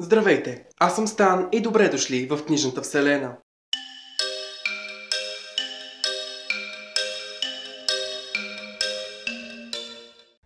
Здравейте, аз съм Стан и добре дошли в книжната вселена.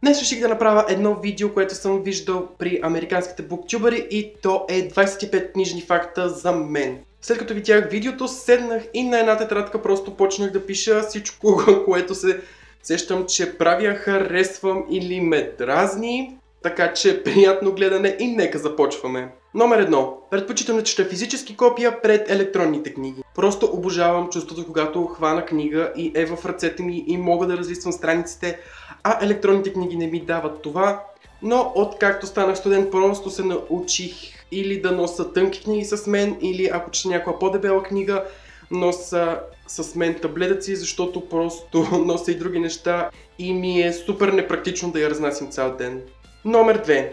Днес реших да направя едно видео, което съм виждал при американските буктюбъри и то е 25 книжни факта за мен. След като видях видеото, седнах и на една тетрадка просто почнах да пиша всичко, което се сещам, че правя, харесвам или ме дразни. Така че приятно гледане и нека започваме. Номер 1. Предпочитам да чета физически копия пред електронните книги. Просто обожавам чувството, когато хвана книга и е в ръцете ми и мога да разлиствам страниците, а електронните книги не ми дават това. Но откакто станах студент, просто се научих или да нося тънки книги с мен, или ако чета някаква по-дебела книга, нося с мен таблетъци, защото просто нося и други неща и ми е супер непрактично да я разнасям цял ден. Номер 2.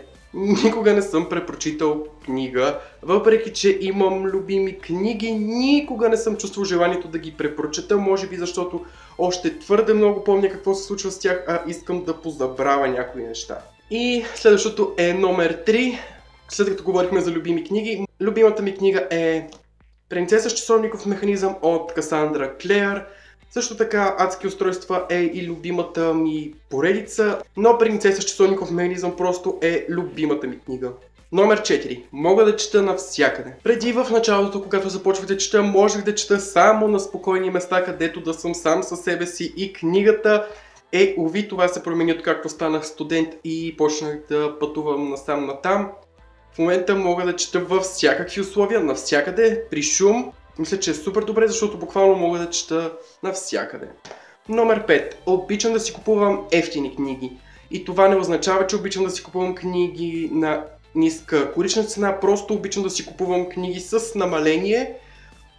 Никога не съм препрочитал книга, въпреки че имам любими книги, никога не съм чувствал желанието да ги препрочета, може би защото още твърде много помня какво се случва с тях, а искам да позабравя някои неща. И следващото е номер 3. След като говорихме за любими книги, любимата ми книга е Принцеса с часовников механизъм от Касандра Клеер. Също така Адски устройства е и любимата ми поредица, но Принцеса с часовников механизъм просто е любимата ми книга. Номер 4. Мога да чета навсякъде. Преди в началото, когато започвах да чета, можех да чета само на спокойни места, където да съм сам със себе си и книгата уви, това се промени откакто станах студент и почнах да пътувам насам-натам. В момента мога да чета във всякакви условия, навсякъде, при шум. Мисля, че е супер добре, защото буквално мога да чета навсякъде. Номер 5. Обичам да си купувам евтини книги. И това не означава, че обичам да си купувам книги на ниска корична цена, просто обичам да си купувам книги с намаление.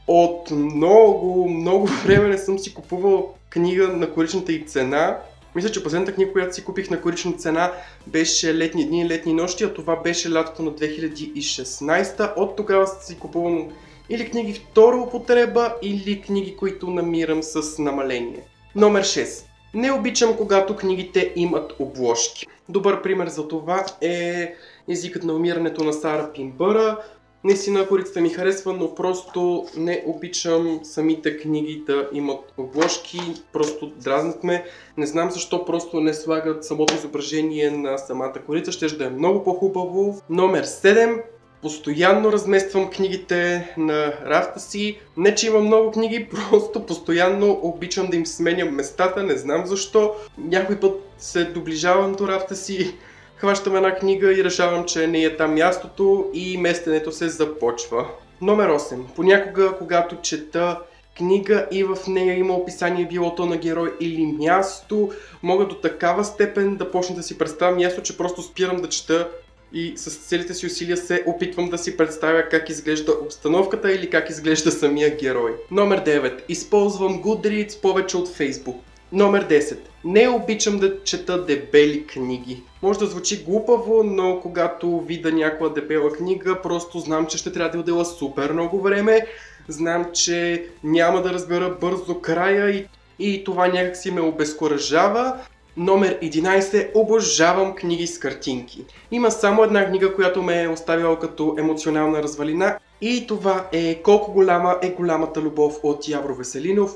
От много време не съм си купувал книга на коричната и цена. Мисля, че последната книга, която си купих на корична цена, беше Летни дни и летни нощи, а това беше лятото на 2016. От тогава си купувам или книги втора употреба, или книги, които намирам с намаление. Номер 6. Не обичам, когато книгите имат обложки. Добър пример за това е Езикът на умирането на Сара Пинбъра. Наистина корицата ми харесва, но просто не обичам самите книги да имат обложки, просто дразнат ме. Не знам защо просто не слагат самото изображение на самата корица, ще да е много по-хубаво. Номер 7. Постоянно размествам книгите на рафта си. Не, че имам много книги, просто постоянно обичам да им сменям местата, не знам защо. Някой път се доближавам до рафта си, хващам една книга и решавам, че не е там мястото и местенето се започва. Номер 8. Понякога, когато чета книга и в нея има описание било то на герой или място, мога до такава степен да почна да си представя място, че просто спирам да чета и с целите си усилия се опитвам да си представя как изглежда обстановката или как изглежда самия герой. Номер 9. Използвам Goodreads повече от Facebook. Номер 10. Не обичам да чета дебели книги. Може да звучи глупаво, но когато видя някаква дебела книга, просто знам, че ще трябва да отделя супер много време. Знам, че няма да разбера бързо края и това някак си ме обезкуражава. Номер 11. Обожавам книги с картинки. Има само една книга, която ме е оставила като емоционална развалина и това е Колко голяма е голямата любов от Явор Веселинов.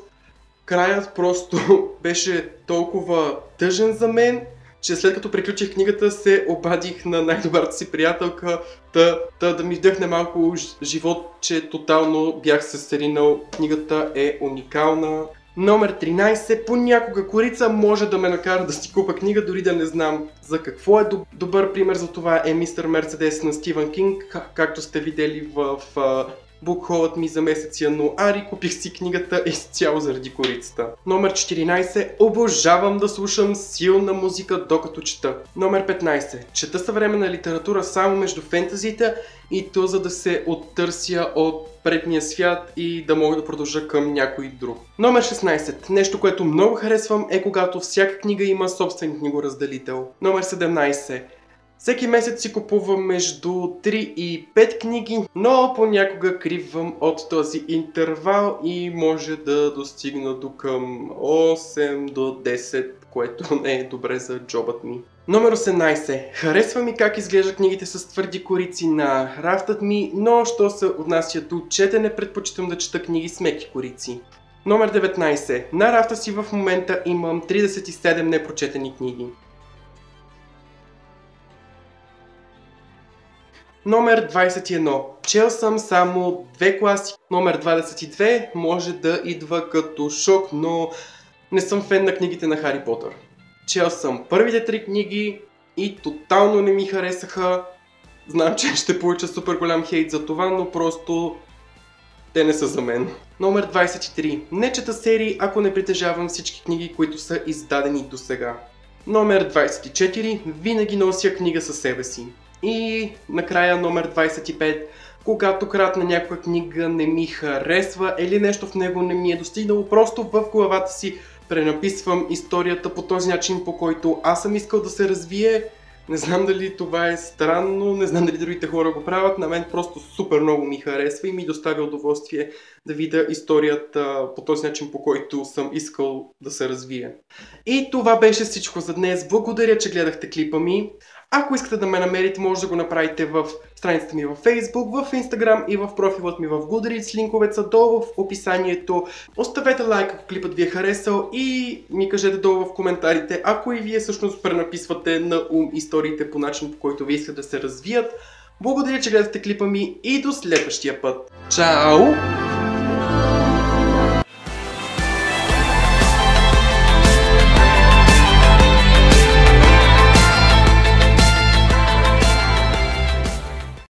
Краят просто беше толкова тъжен за мен, че след като приключих книгата се обадих на най-добрата си приятелка да ми вдъхне малко живот, че тотално бях се сринал. Книгата е уникална. Номер 13. Понякога корица може да ме накара да си купа книга, дори да не знам за какво е. Добър пример за това е Мистер Мерцедес на Стивън Кинг, както сте видели в букхолът ми за месец януари. Купих си книгата изцяло заради корицата. Номер 14. Обожавам да слушам силна музика докато чета. Номер 15. Чета съвременна литература само между фентазиите и то за да се оттърся от предния свят и да мога да продължа към някой друг. Номер 16. Нещо, което много харесвам е когато всяка книга има собствен книгоразделител. Номер 17. Всеки месец си купувам между 3 и 5 книги, но понякога кривам от този интервал и може да достигна до към 8 до 10, което не е добре за джобът ми. Номер 18. Харесва ми как изглеждат книгите с твърди корици на рафтът ми, но що се отнася до четене, предпочитам да чета книги с меки корици. Номер 19. На рафта си в момента имам 37 непрочетени книги. Номер 21. Чел съм само 2 класи. Номер 22 може да идва като шок, но не съм фен на книгите на Хари Потър. Чел съм първите 3 книги и тотално не ми харесаха. Знам, че ще получа супер голям хейт за това, но просто те не са за мен. Номер 23. Не чета серии, ако не притежавам всички книги, които са издадени до сега. Номер 24. Винаги нося книга със себе си. И накрая номер 25. Когато кратна някоя книга не ми харесва или нещо в него не ми е достигнало, просто в главата си пренаписвам историята по този начин, по който аз съм искал да се развие. Не знам дали това е странно, не знам дали другите хора го правят, на мен просто супер много ми харесва и ми доставя удоволствие да видя историята по този начин, по който съм искал да се развие. И това беше всичко за днес. Благодаря, че гледахте клипа ми. Ако искате да ме намерите, може да го направите в страницата ми във Facebook, в Instagram и в профилът ми в Goodreads. Линковете са долу в описанието. Оставете лайк, ако клипът ви е харесал и ми кажете долу в коментарите, ако и вие всъщност пренаписвате на ум историите по начин, по който ви искате да се развият. Благодаря, че гледахте клипа ми и до следващия път. Чао!